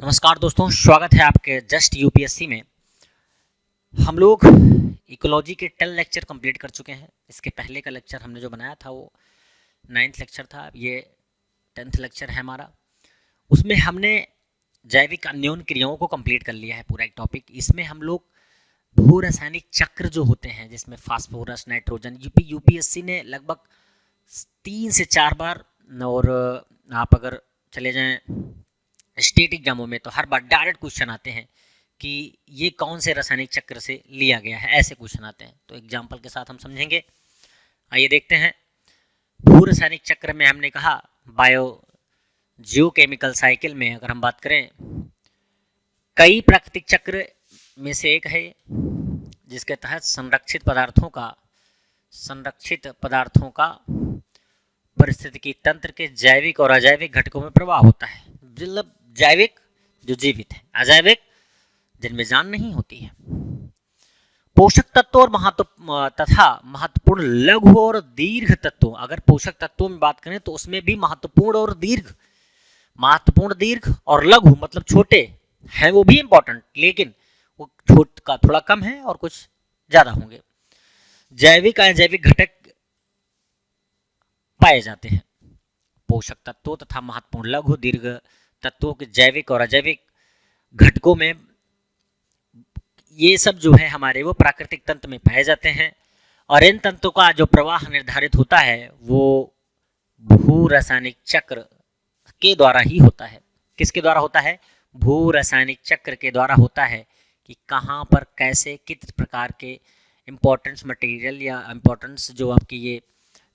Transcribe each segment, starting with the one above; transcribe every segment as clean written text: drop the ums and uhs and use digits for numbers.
नमस्कार दोस्तों, स्वागत है आपके जस्ट यूपीएससी में। हम लोग इकोलॉजी के 10 लेक्चर कंप्लीट कर चुके हैं। इसके पहले का लेक्चर हमने जो बनाया था वो 9th लेक्चर था। ये 10th लेक्चर है हमारा। उसमें हमने जैविक अन्योन क्रियाओं को कंप्लीट कर लिया है पूरा एक टॉपिक। इसमें हम लोग भू रासायनिक चक्र जो होते हैं जिसमें फास्फोरस, नाइट्रोजन, यूपीएससी ने लगभग 3 से 4 बार, और आप अगर चले जाएं स्टेट एग्जामों में तो हर बार डायरेक्ट क्वेश्चन आते हैं कि ये कौन से रासायनिक चक्र से लिया गया है, ऐसे क्वेश्चन आते हैं। तो एग्जाम्पल के साथ हम समझेंगे। आइए देखते हैं। भू रासायनिक चक्र में हमने कहा बायो जियोकेमिकल साइकिल में अगर हम बात करें, कई प्राकृतिक चक्र में से एक है जिसके तहत संरक्षित पदार्थों का परिस्थितिकी तंत्र के जैविक और अजैविक घटकों में प्रभाव होता है। मतलब जैविक जो जीवित है, अजैविक जिनमें जान नहीं होती है। पोषक तत्वों और महत्वपूर्ण लघु और दीर्घ तत्वों, अगर पोषक तत्वों में बात करें तो उसमें भी महत्वपूर्ण दीर्घ और लघु मतलब छोटे हैं, वो भी इंपॉर्टेंट, लेकिन वो छोट का थोड़ा कम है और कुछ ज्यादा होंगे। जैविक अजैविक घटक पाए जाते हैं। पोषक तत्वों तथा महत्वपूर्ण लघु दीर्घ तत्वों के जैविक और अजैविक घटकों में ये सब जो है हमारे वो प्राकृतिक तंत्र में पाए जाते हैं, और इन तंत्रों का जो प्रवाह निर्धारित होता है वो भू रासायनिक चक्र के द्वारा ही होता है। किसके द्वारा होता है? भू रासायनिक चक्र के द्वारा होता है कि कहाँ पर कैसे किस प्रकार के इम्पोर्टेंस मटेरियल या इम्पोर्टेंस जो आपकी ये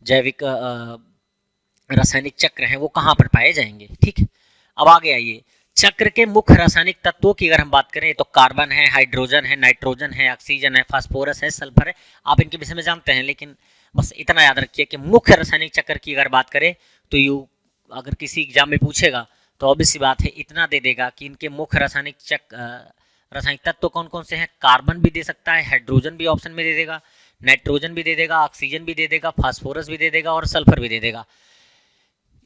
जैविक रासायनिक चक्र है वो कहाँ पर पाए जाएंगे। ठीक, अब आगे आइए। चक्र के मुख्य रासायनिक तत्वों की अगर हम बात करें तो कार्बन है, हाइड्रोजन है, नाइट्रोजन है, ऑक्सीजन है, फास्फोरस है, सल्फर है। आप इनके विषय में जानते हैं, लेकिन बस इतना याद रखिए कि मुख्य रासायनिक चक्र की अगर बात करें तो अगर किसी एग्जाम में पूछेगा तो ऑब्वियस सी बात है इतना दे देगा कि इनके मुख्य रासायनिक तत्व कौन कौन से हैं। कार्बन भी दे सकता है, हाइड्रोजन भी ऑप्शन में दे देगा, नाइट्रोजन भी दे देगा, ऑक्सीजन भी दे देगा, फास्फोरस भी दे देगा और सल्फर भी दे देगा।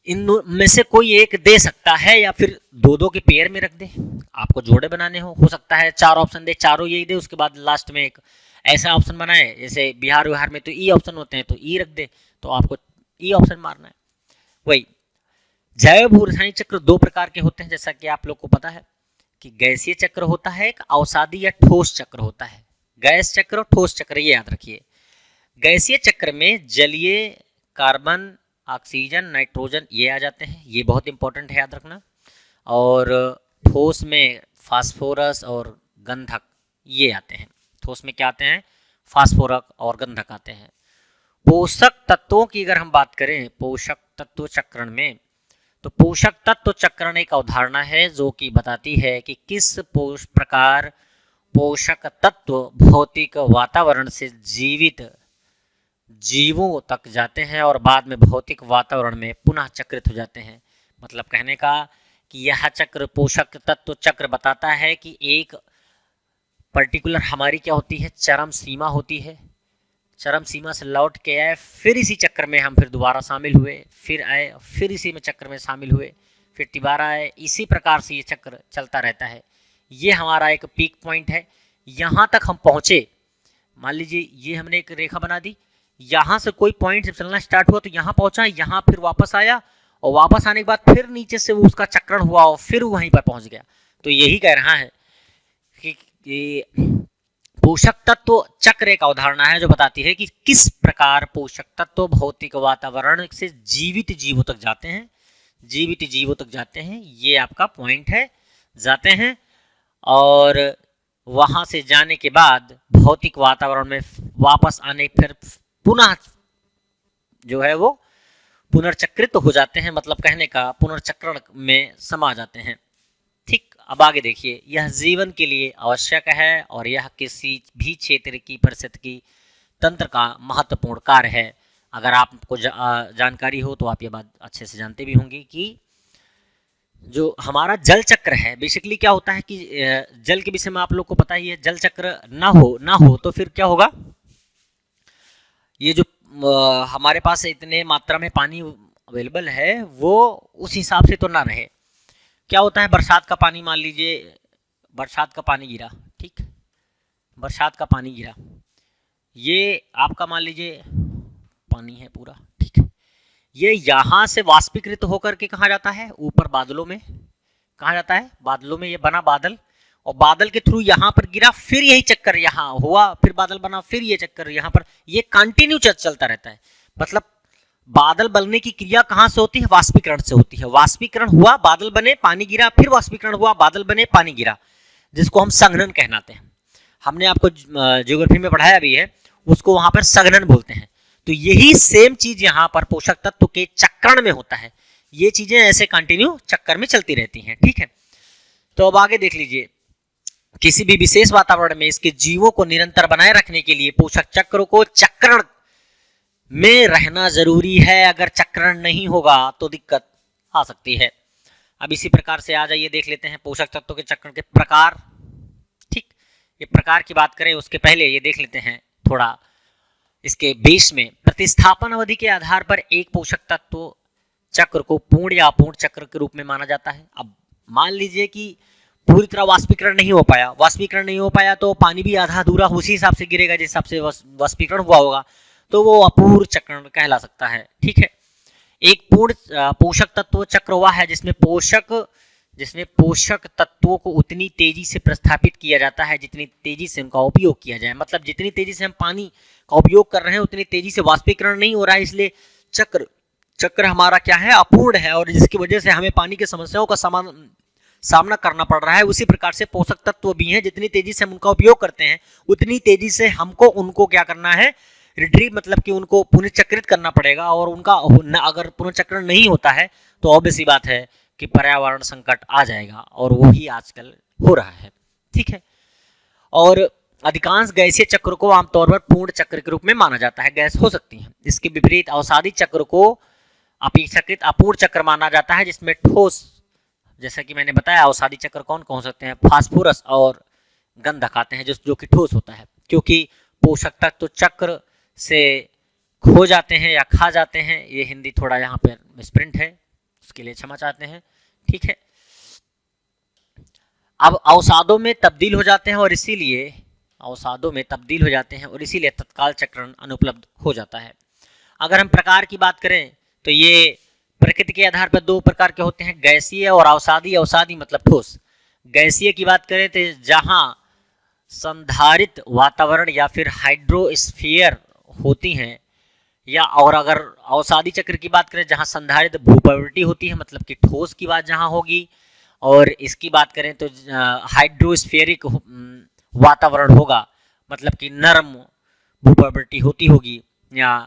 इन में से कोई एक दे सकता है या फिर दो के पेयर में रख दे। आपको जोड़े बनाने हो सकता है 4 ऑप्शन दे, चारों यही दे, उसके बाद लास्ट में एक ऐसा ऑप्शन बनाए, जैसे बिहार में तो ई ऑप्शन होते हैं तो ई रख दे, तो आपको ई ऑप्शन मारना है। वही जैव भू रासायनिक चक्र 2 प्रकार के होते हैं, जैसा कि आप लोग को पता है कि गैसीय चक्र होता है, एक अवसादी या ठोस चक्र होता है। गैस चक्र और ठोस चक्र, ये याद रखिए। गैसीय चक्र में जलीय कार्बन, ऑक्सीजन, नाइट्रोजन ये आ जाते हैं, ये बहुत इंपॉर्टेंट है, याद रखना। और ठोस में फास्फोरस और गंधक ये आते हैं। ठोस में क्या आते हैं? फास्फोरस और गंधक आते हैं। पोषक तत्वों की अगर हम बात करें पोषक तत्व चक्रण में, तो पोषक तत्व चक्रण एक अवधारणा है जो कि बताती है कि किस प्रकार पोषक तत्व भौतिक वातावरण से जीवित जीवों तक जाते हैं और बाद में भौतिक वातावरण में पुनः चक्रित हो जाते हैं। मतलब कहने का कि यह चक्र पोषक तत्व चक्र बताता है कि एक पर्टिकुलर हमारी क्या होती है, चरम सीमा होती है। चरम सीमा से लौट के आए, फिर इसी चक्र में हम फिर दोबारा शामिल हुए, फिर आए, फिर इसी में चक्र में शामिल हुए, फिर दोबारा आए। इसी प्रकार से ये चक्र चलता रहता है। ये हमारा एक पीक पॉइंट है। यहाँ तक हम पहुँचे, मान लीजिए ये हमने एक रेखा बना दी, यहाँ से कोई पॉइंट जब चलना स्टार्ट हुआ तो यहाँ पहुंचा, यहाँ फिर वापस आया, और वापस आने के बाद फिर नीचे से वो उसका चक्रण हुआ और फिर वहीं पर पहुंच गया। तो यही कह रहा है कि पोषक तत्व चक्र एक अवधारणा है जो बताती है कि किस प्रकार पोषक तत्व भौतिक वातावरण से जीवित जीवों तक जाते हैं। ये आपका पॉइंट है, जाते हैं, और वहां से जाने के बाद भौतिक वातावरण में वापस आने फिर पुनः जो है वो पुनर्चक्रित हो जाते हैं। मतलब कहने का पुनर्चक्रण में समा जाते हैं। ठीक, अब आगे देखिए। यह जीवन के लिए आवश्यक है और यह किसी भी क्षेत्र की परिस्थितिकी तंत्र का महत्वपूर्ण कार्य है। अगर आपको जानकारी हो तो आप ये बात अच्छे से जानते भी होंगे कि जो हमारा जल चक्र है, बेसिकली क्या होता है कि जल के विषय में आप लोग को पता ही है। जल चक्र ना हो तो फिर क्या होगा? ये जो हमारे पास इतने मात्रा में पानी अवेलेबल है वो उस हिसाब से तो ना रहे, क्या होता है, बरसात का पानी, मान लीजिए बरसात का पानी गिरा, ठीक, बरसात का पानी गिरा, ये आपका मान लीजिए पानी है पूरा, ठीक है, ये यहाँ से वाष्पीकृत होकर के कहाँ जाता है, ऊपर बादलों में, कहाँ जाता है, बादलों में, ये बना बादल, और बादल के थ्रू यहाँ पर गिरा, फिर यही चक्कर यहाँ हुआ, फिर बादल बना, फिर ये चक्कर यहाँ पर, ये कंटिन्यू चलता रहता है। मतलब बादल बनने की क्रिया कहाँ से होती है, वाष्पीकरण से होती है। वाष्पीकरण हुआ, बादल बने, पानी गिरा, फिर वाष्पीकरण हुआ, बादल बने, पानी गिरा, जिसको हम संघनन कहलाते हैं। हमने आपको ज्योग्राफी में पढ़ाया भी है, उसको वहां पर संघनन बोलते हैं। तो यही सेम चीज यहाँ पर पोषक तत्व के चक्रण में होता है। ये चीजें ऐसे कंटिन्यू चक्कर में चलती रहती हैं, ठीक है। तो अब आगे देख लीजिए, किसी भी विशेष वातावरण में इसके जीवों को निरंतर बनाए रखने के लिए पोषक चक्र को चक्रण में रहना जरूरी है। अगर चक्रण नहीं होगा तो दिक्कत आ सकती है। अब इसी प्रकार से आ जाइए, देख लेते हैं पोषक तत्वों के चक्रण के प्रकार, ठीक। ये प्रकार की बात करें उसके पहले ये देख लेते हैं थोड़ा इसके बेस में। प्रतिस्थापन अवधि के आधार पर एक पोषक तत्व चक्र को पूर्ण या अपूर्ण चक्र के रूप में माना जाता है। अब मान लीजिए कि पूरी तरह वाष्पीकरण नहीं हो पाया, वाष्पीकरण नहीं हो पाया तो पानी भी आधा अधूरा उसी हिसाब से गिरेगा जिस हिसाब से वाष्पीकरण हुआ होगा, तो वो अपूर्ण चक्र कहला सकता है, ठीक है। एक पूर्ण पोषक तत्व चक्र हुआ है जिसमें पोषक तत्वों को उतनी तेजी से प्रस्थापित किया जाता है जितनी तेजी से उनका उपयोग किया जाए। मतलब जितनी तेजी से हम पानी का उपयोग कर रहे हैं उतनी तेजी से वाष्पीकरण नहीं हो रहा है, इसलिए चक्र हमारा क्या है, अपूर्ण है, और जिसकी वजह से हमें पानी की समस्याओं का सामना करना पड़ रहा है। उसी प्रकार से पोषक तत्व भी हैं, जितनी तेजी से हम उनका उपयोग करते हैं उतनी तेजी से हमको उनको क्या करना है, रिट्रीव, मतलब कि उनको पुनर्चक्रित करना पड़ेगा। और उनका अगर पुनर्चक्रण नहीं होता है तो ऑब्वियस सी बात है कि पर्यावरण संकट आ जाएगा, और वो ही आजकल हो रहा है, ठीक है। और अधिकांश गैसीय चक्र को आमतौर पर पूर्ण चक्र के रूप में माना जाता है, गैस हो सकती है। इसके विपरीत अवसादी चक्र को अपेक्षाकृत अपूर्ण चक्र माना जाता है, जिसमें ठोस, जैसा कि मैंने बताया, अवसादी चक्र कौन कौन हो सकते हैं, फास्फोरस और गंधक आते हैं, जो कि ठोस होता है, क्योंकि पोषक तत्व चक्र से खो जाते हैं या खा जाते हैं। ये हिंदी थोड़ा यहाँ पे मिसप्रिंट है, उसके लिए क्षमा चाहते हैं, ठीक है। अब अवसादों में तब्दील हो जाते हैं और इसीलिए तत्काल चक्रण अनुपलब्ध हो जाता है। अगर हम प्रकार की बात करें तो ये प्रकृति के आधार पर दो प्रकार के होते हैं, गैसीय और अवसादी। अवसादी मतलब ठोस। गैसीय की बात करें तो जहां संधारित वातावरण या फिर हाइड्रोस्फीयर होती हैं, या और अगर अवसादी चक्र की बात करें जहां संधारित भूप्रवृत्ति होती है, मतलब कि ठोस की बात जहां होगी, और इसकी बात करें तो हाइड्रोस्फेरिक वातावरण होगा, मतलब कि नरम भूप्रवृत्ति होती होगी या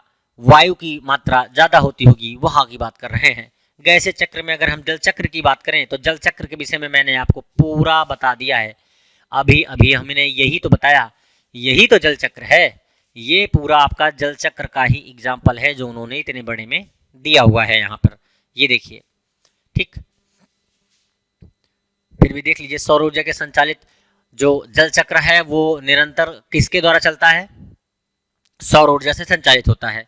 वायु की मात्रा ज़्यादा होती होगी, वहाँ की बात कर रहे हैं। गैसीय चक्र में अगर हम जल चक्र की बात करें तो जल चक्र के विषय में मैंने आपको पूरा बता दिया है, अभी अभी हमने यही तो बताया, यही तो जल चक्र है। ये पूरा आपका जल चक्र का ही एग्जाम्पल है जो उन्होंने इतने बड़े में दिया हुआ है यहाँ पर, ये देखिए, ठीक। फिर भी देख लीजिए, सौर ऊर्जा के संचालित जो जल चक्र है वो निरंतर किसके द्वारा चलता है, सौर ऊर्जा से संचालित होता है।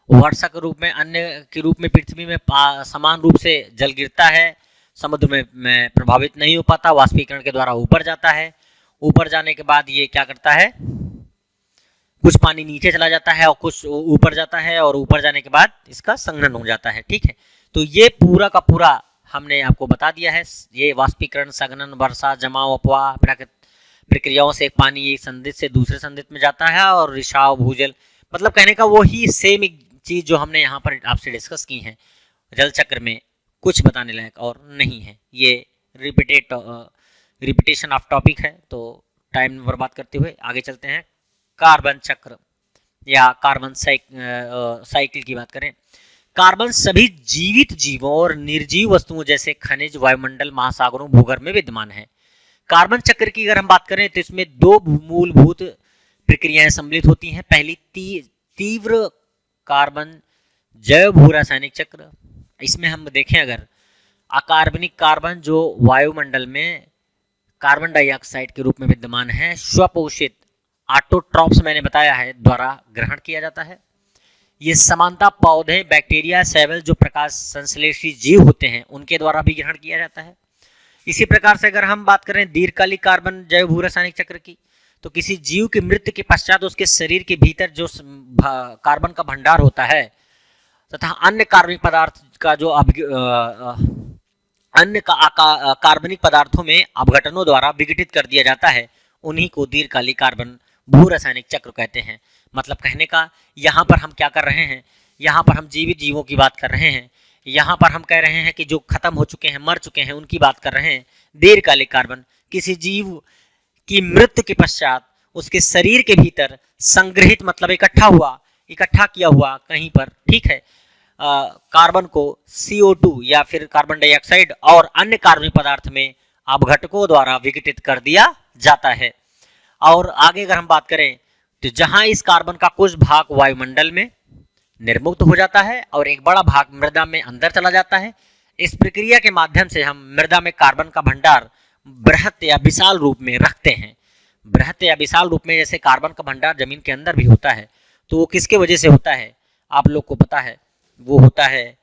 वर्षा के रूप में, अन्य के रूप में पृथ्वी में समान रूप से जल गिरता है, समुद्र में प्रभावित नहीं हो पाता, वाष्पीकरण के द्वारा ऊपर जाता है। ऊपर जाने के बाद ये क्या करता है, कुछ पानी नीचे चला जाता है और कुछ ऊपर जाता है, और ऊपर जाने के बाद इसका संघनन हो जाता है, ठीक है। तो ये पूरा का पूरा हमने आपको बता दिया है। ये वाष्पीकरण, संघनन, वर्षा, जमाव, अपवाह प्रक्रियाओं से पानी एक संदित से दूसरे संदित में जाता है, और रिसाव, भूजल, मतलब कहने का वही सेम चीज जो हमने यहाँ पर आपसे डिस्कस की है। जल चक्र में कुछ बताने लायक और नहीं है, ये रिपीटेशन ऑफ टॉपिक है। तो टाइम बर्बाद करते हुए आगे चलते हैं। कार्बन चक्र या कार्बन साइकिल की बात करें, कार्बन सभी जीवित जीवों और निर्जीव वस्तुओं जैसे खनिज, वायुमंडल, महासागरों, भूगर्भ में विद्यमान है। कार्बन चक्र की अगर हम बात करें तो इसमें दो मूलभूत प्रक्रियाएं सम्मिलित होती हैं। पहली तीव्र कार्बन जैव भू रासायनिक चक्र। इसमें हम देखें अगर अकार्बनिक कार्बन जो वायुमंडल में कार्बन डाइऑक्साइड के रूप में विद्यमान है, स्वपोषित ऑटोट्रॉप्स मैंने बताया है द्वारा ग्रहण किया जाता है। ये समानता पौधे, बैक्टीरिया, सेवल जो प्रकाश संश्लेषी जीव होते हैं उनके द्वारा भी ग्रहण किया जाता है। इसी प्रकार से अगर हम बात करें दीर्घकालिक कार्बन जैव भू रासायनिक चक्र की, तो किसी जीव की मृत्यु के पश्चात उसके शरीर के भीतर जो कार्बन का भंडार होता है तथा अन्य कार्बनिक पदार्थ का जो अन्य कार्बनिक पदार्थों में अपघटनों द्वारा विघटित कर दिया जाता है, उन्हीं को दीर्घकालिक कार्बन भू रासायनिक चक्र कहते हैं। मतलब कहने का यहाँ पर हम क्या कर रहे हैं, यहाँ पर हम जीवित जीवों की बात कर रहे हैं, यहाँ पर हम कह रहे हैं कि जो खत्म हो चुके हैं, मर चुके हैं, उनकी बात कर रहे हैं। दीर्घकालिक कार्बन किसी जीव की मृत्यु के पश्चात उसके शरीर के भीतर संग्रहित, मतलब इकट्ठा किया हुआ कहीं पर, ठीक है, कार्बन को CO2 या फिर कार्बन डाइऑक्साइड और अन्य कार्बनिक पदार्थ में अपघटकों द्वारा विघटित कर दिया जाता है। और आगे अगर हम बात करें तो जहां इस कार्बन का कुछ भाग वायुमंडल में निर्मुक्त हो जाता है और एक बड़ा भाग मृदा में अंदर चला जाता है। इस प्रक्रिया के माध्यम से हम मृदा में कार्बन का भंडार बृहत या विशाल रूप में रखते हैं। बृहत या विशाल रूप में जैसे कार्बन का भंडार जमीन के अंदर भी होता है, तो वो किसके वजह से होता है, आप लोग को पता है, वो होता है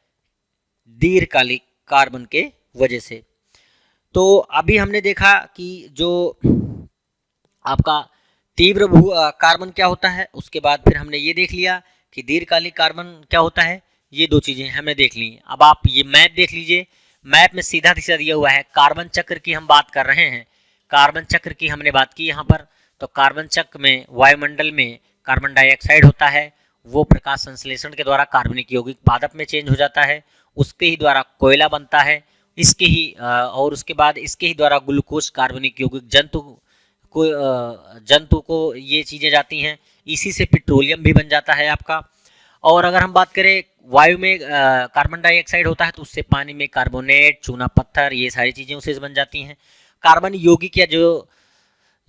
दीर्घकालिक कार्बन के वजह से। तो अभी हमने देखा कि जो आपका तीव्र भू कार्बन क्या होता है, उसके बाद फिर हमने ये देख लिया कि दीर्घकालिक कार्बन क्या होता है। ये दो चीजें हमने देख ली। अब आप ये मैप देख लीजिए, मैप में सीधा दिशा दिया हुआ है, कार्बन चक्र की हम बात कर रहे हैं। कार्बन चक्र की हमने बात की यहाँ पर। तो कार्बन चक्र में वायुमंडल में कार्बन डाइऑक्साइड होता है, वो प्रकाश संश्लेषण के द्वारा कार्बनिक यौगिक पादप में चेंज हो जाता है, उसके ही द्वारा कोयला बनता है, इसके ही और उसके बाद इसके ही द्वारा ग्लूकोज कार्बनिक यौगिक जंतु को ये चीजें जाती हैं, इसी से पेट्रोलियम भी बन जाता है आपका। और अगर हम बात करें वायु में कार्बन डाइऑक्साइड होता है, तो उससे पानी में कार्बोनेट, चूना पत्थर, ये सारी चीजें उसे बन जाती हैं। कार्बन यौगिक या जो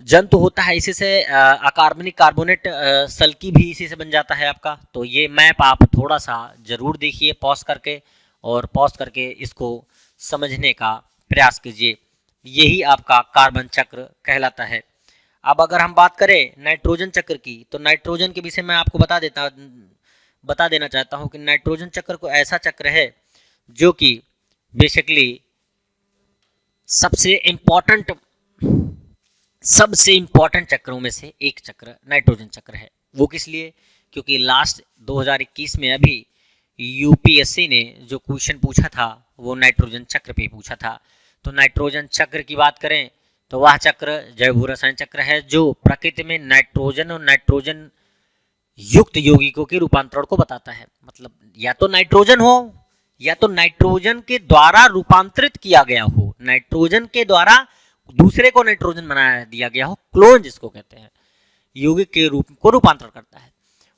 जंतु होता है, इसी से अकार्बनिक कार्बोनेट सल्की भी इसी से बन जाता है आपका। तो ये मैप आप थोड़ा सा जरूर देखिए पॉज करके इसको समझने का प्रयास कीजिए। यही आपका कार्बन चक्र कहलाता है। अब अगर हम बात करें नाइट्रोजन चक्र की, तो नाइट्रोजन के विषय में आपको बता देना चाहता हूं कि नाइट्रोजन चक्र को ऐसा चक्र है जो कि बेसिकली सबसे इंपॉर्टेंट चक्रों में से एक चक्र नाइट्रोजन चक्र है। वो किस लिए, क्योंकि लास्ट 2021 में अभी यूपीएससी ने जो क्वेश्चन पूछा था वो नाइट्रोजन चक्र पे पूछा था। तो नाइट्रोजन चक्र की बात करें तो वह चक्र जैव भू रासायनिक चक्र है जो प्रकृति में नाइट्रोजन और नाइट्रोजन युक्त यौगिकों के रूपांतरण को बताता है। मतलब या तो नाइट्रोजन हो या तो नाइट्रोजन के द्वारा रूपांतरित किया गया हो, नाइट्रोजन के द्वारा दूसरे को नाइट्रोजन बना दिया गया हो, क्लोन जिसको कहते हैं, यौगिक के रूप को रूपांतरण करता है।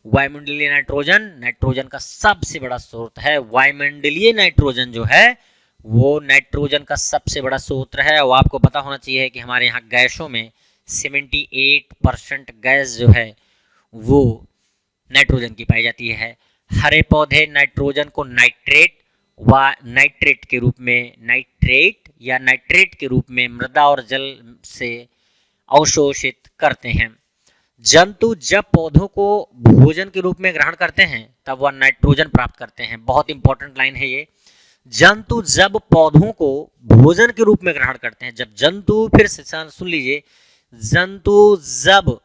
वायुमंडलीय नाइट्रोजन का सबसे बड़ा स्रोत है। वायुमंडलीय नाइट्रोजन जो है वो नाइट्रोजन का सबसे बड़ा स्रोत है। और आपको पता होना चाहिए कि हमारे यहाँ गैसों में 78% गैस जो है वो नाइट्रोजन की पाई जाती है। हरे पौधे नाइट्रोजन को नाइट्रेट के रूप में मृदा और जल से अवशोषित करते हैं। जंतु जब पौधों को भोजन के रूप में ग्रहण करते हैं तब वह नाइट्रोजन प्राप्त करते हैं। बहुत इंपॉर्टेंट लाइन है ये। जंतु जब पौधों को भोजन के रूप में ग्रहण करते हैं, फिर से सुन लीजिए, जंतु जब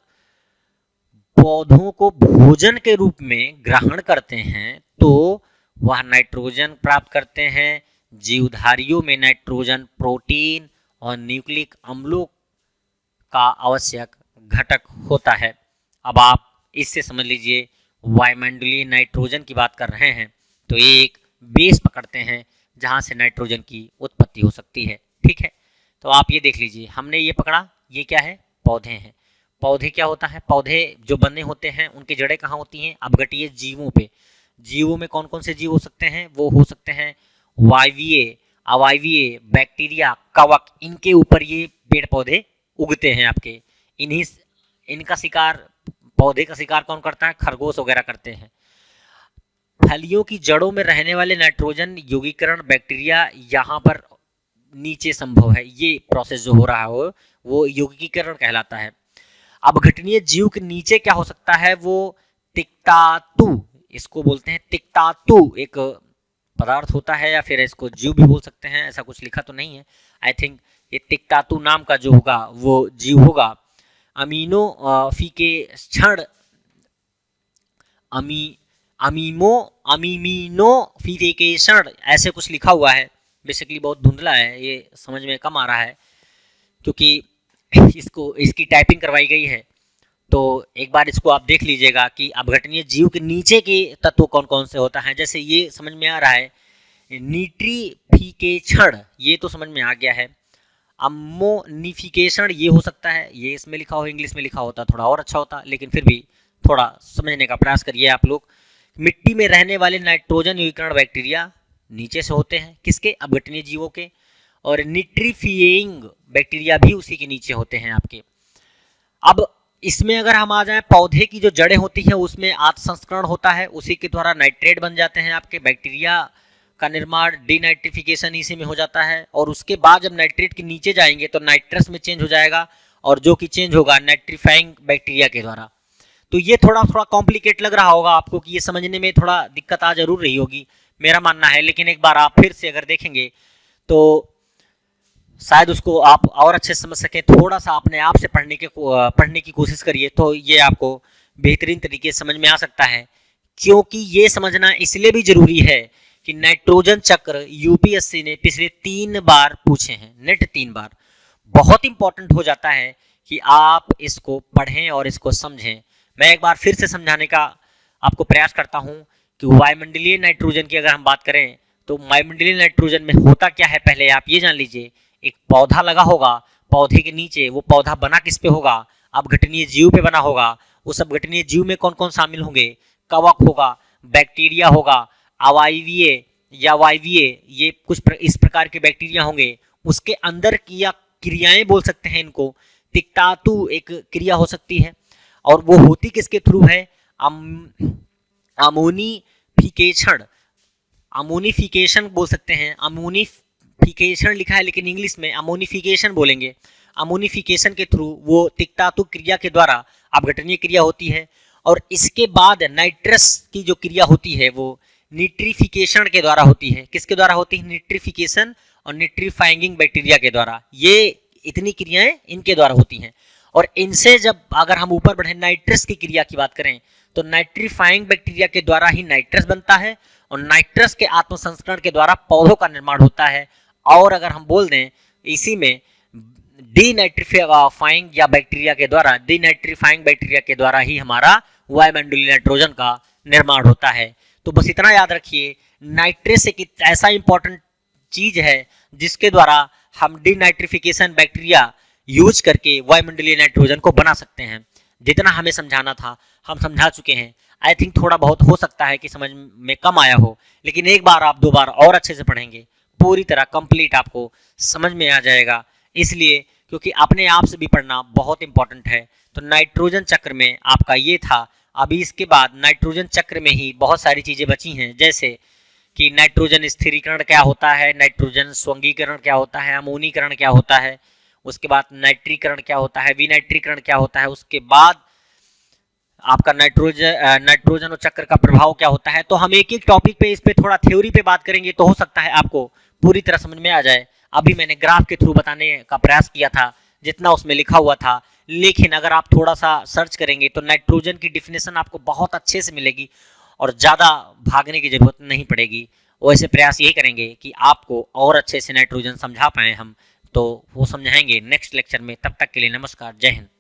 पौधों को भोजन के रूप में ग्रहण करते हैं तो वह नाइट्रोजन प्राप्त करते हैं। जीवधारियों में नाइट्रोजन प्रोटीन और न्यूक्लिक अम्लों का आवश्यक घटक होता है। अब आप इससे समझ लीजिए, वायुमंडलीय नाइट्रोजन की बात कर रहे हैं तो एक बेस पकड़ते हैं जहां से नाइट्रोजन की उत्पत्ति हो सकती है। ठीक है, तो आप ये देख लीजिए, हमने ये पकड़ा, ये क्या है, पौधे हैं। पौधे क्या होता है, पौधे जो बने होते हैं उनकी जड़ें कहाँ होती हैं, अपघटीय जीवों पे। जीवों में कौन कौन से जीव हो सकते हैं, वो हो सकते हैं वायवीय, अवायवीय, बैक्टीरिया, कवक, इनके ऊपर ये पेड़ पौधे उगते हैं आपके। इनका शिकार, पौधे का शिकार कौन करता है, खरगोश वगैरह करते हैं। फलियों की जड़ों में रहने वाले नाइट्रोजन यौगिकीकरण बैक्टीरिया यहाँ पर नीचे संभव है। ये प्रोसेस जो हो रहा हो वो यौगिकीकरण कहलाता है। अपघटनीय जीव के नीचे क्या हो सकता है, वो तिक्तातु, इसको बोलते हैं तिक्तातु, एक पदार्थ होता है, या फिर इसको जीव भी बोल सकते हैं, ऐसा कुछ लिखा तो नहीं है। आई थिंक ये तिक्तातु नाम का जो होगा वो जीव होगा। अमीनोफिकेशन अमीमिनोफिकेशन ऐसे कुछ लिखा हुआ है। बेसिकली बहुत धुंधला है, ये समझ में कम आ रहा है क्योंकि इसकी टाइपिंग करवाई गई है। तो एक बार इसको आप देख लीजिएगा कि अपघटनीय जीव के नीचे के तत्व कौन कौन से होता है। जैसे ये समझ में आ रहा है निट्रीफिकेशन, ये तो समझ में आ गया है। अम्मोनिफिकेशन ये हो सकता है, ये इसमें लिखा हो, इंग्लिश में लिखा होता थोड़ा और अच्छा होता, लेकिन फिर भी थोड़ा समझने का प्रयास करिए आप लोग। मिट्टी में रहने वाले नाइट्रोजन युगीकरण बैक्टीरिया नीचे से होते हैं, किसके? अपघटनीय जीवों के। और निट्रीफिएइंग बैक्टीरिया भी उसी के नीचे होते हैं आपके। अब इसमें अगर हम आ जाएं, पौधे की जो जड़ें होती हैं उसमें आत्म संस्करण होता है, उसी के द्वारा नाइट्रेट बन जाते हैं आपके। बैक्टीरिया का निर्माण डीनाइट्रिफिकेशन इसी में हो जाता है। और उसके बाद जब नाइट्रेट के नीचे जाएंगे तो नाइट्रस में चेंज हो जाएगा, और जो कि चेंज होगा नाइट्रीफाइंग बैक्टीरिया के द्वारा। तो ये थोड़ा कॉम्प्लिकेट लग रहा होगा आपको कि ये समझने में थोड़ा दिक्कत आ जरूर रही होगी, मेरा मानना है। लेकिन एक बार आप फिर से अगर देखेंगे तो शायद उसको आप और अच्छे से समझ सके। थोड़ा सा अपने आप से पढ़ने की कोशिश करिए तो ये आपको बेहतरीन तरीके से समझ में आ सकता है। क्योंकि ये समझना इसलिए भी जरूरी है कि नाइट्रोजन चक्र यूपीएससी ने पिछले 3 बार पूछे हैं, नेट 3 बार। बहुत इंपॉर्टेंट हो जाता है कि आप इसको पढ़ें और इसको समझें। मैं एक बार फिर से समझाने का आपको प्रयास करता हूं कि वायुमंडलीय नाइट्रोजन की अगर हम बात करें तो वायुमंडलीय नाइट्रोजन में होता क्या है, पहले आप ये जान लीजिए। एक पौधा लगा होगा, पौधे के नीचे वो पौधा बना किस पे होगा? अपघटनीय जीव पे बना होगा। उस अपघटनीय जीव में कौन कौन शामिल होंगे? कवक होगा, बैक्टीरिया होगा, अवायवीय या वायवीय, ये कुछ इस प्रकार के बैक्टीरिया होंगे। उसके अंदर की क्रियाएं बोल सकते हैं इनको। तिक्तातु एक क्रिया हो सकती है, और वो होती किसके थ्रू है? अमोनिफिकेशन, अमोनिफिकेशन बोल सकते हैं। अमोनिफिकेशन लिखा है लेकिन इंग्लिश में अमोनिफिकेशन बोलेंगे। अमोनिफिकेशन के थ्रू वो तिक्तातु क्रिया के द्वारा अपघटनीय क्रिया होती है। और इसके बाद नाइट्रस की जो क्रिया होती है वो निट्रीफिकेशन के द्वारा होती है। किसके द्वारा होती है? निट्रीफिकेशन और निट्रीफाइंगिंग बैक्टीरिया के द्वारा। ये इतनी क्रियाएं इनके द्वारा होती हैं। और इनसे जब अगर हम ऊपर बढ़े नाइट्रस की क्रिया की बात करें तो नाइट्रीफाइंग बैक्टीरिया के द्वारा ही नाइट्रस बनता है, और नाइट्रस के आत्मसंस्करण के द्वारा पौधों का निर्माण होता है। और अगर हम बोल दें इसी में डीनाइट्रीफाइंग या बैक्टीरिया के द्वारा, डीनाइट्रीफाइंग बैक्टीरिया के द्वारा ही हमारा वायुमंडलीय नाइट्रोजन का निर्माण होता है। तो बस इतना याद रखिए, नाइट्रस एक ऐसा इंपॉर्टेंट चीज है जिसके द्वारा हम डीनाइट्रिफिकेशन बैक्टीरिया यूज करके वायुमंडलीय नाइट्रोजन को बना सकते हैं। जितना हमें समझाना था हम समझा चुके हैं। आई थिंक थोड़ा बहुत हो सकता है कि समझ में कम आया हो, लेकिन एक बार आप 2 बार और अच्छे से पढ़ेंगे, पूरी तरह कंप्लीट आपको समझ में आ जाएगा। इसलिए क्योंकि अपने आप से भी पढ़ना बहुत इंपॉर्टेंट है। तो नाइट्रोजन चक्र में आपका ये था। अभी इसके बाद नाइट्रोजन चक्र में ही बहुत सारी चीजें बची हैं, जैसे कि नाइट्रोजन स्थिरीकरण क्या होता है, नाइट्रोजन स्वंगीकरण क्या होता है, अमोनीकरण क्या होता है, उसके बाद नाइट्रीकरण क्या होता है, विनाइट्रीकरण क्या होता है, उसके बाद आपका नाइट्रोजन और चक्र का प्रभाव क्या होता है। तो हम एक एक टॉपिक पे इस पे थोड़ा थ्योरी पे बात करेंगे तो हो सकता है आपको पूरी तरह समझ में आ जाए। अभी मैंने ग्राफ के थ्रू बताने का प्रयास किया था जितना उसमें लिखा हुआ था, लेकिन अगर आप थोड़ा सा सर्च करेंगे तो नाइट्रोजन की डिफिनेशन आपको बहुत अच्छे से मिलेगी और ज़्यादा भागने की जरूरत नहीं पड़ेगी। वैसे प्रयास यही करेंगे कि आपको और अच्छे से नाइट्रोजन समझा पाए हम, तो वो समझाएंगे नेक्स्ट लेक्चर में। तब तक के लिए नमस्कार, जय हिंद।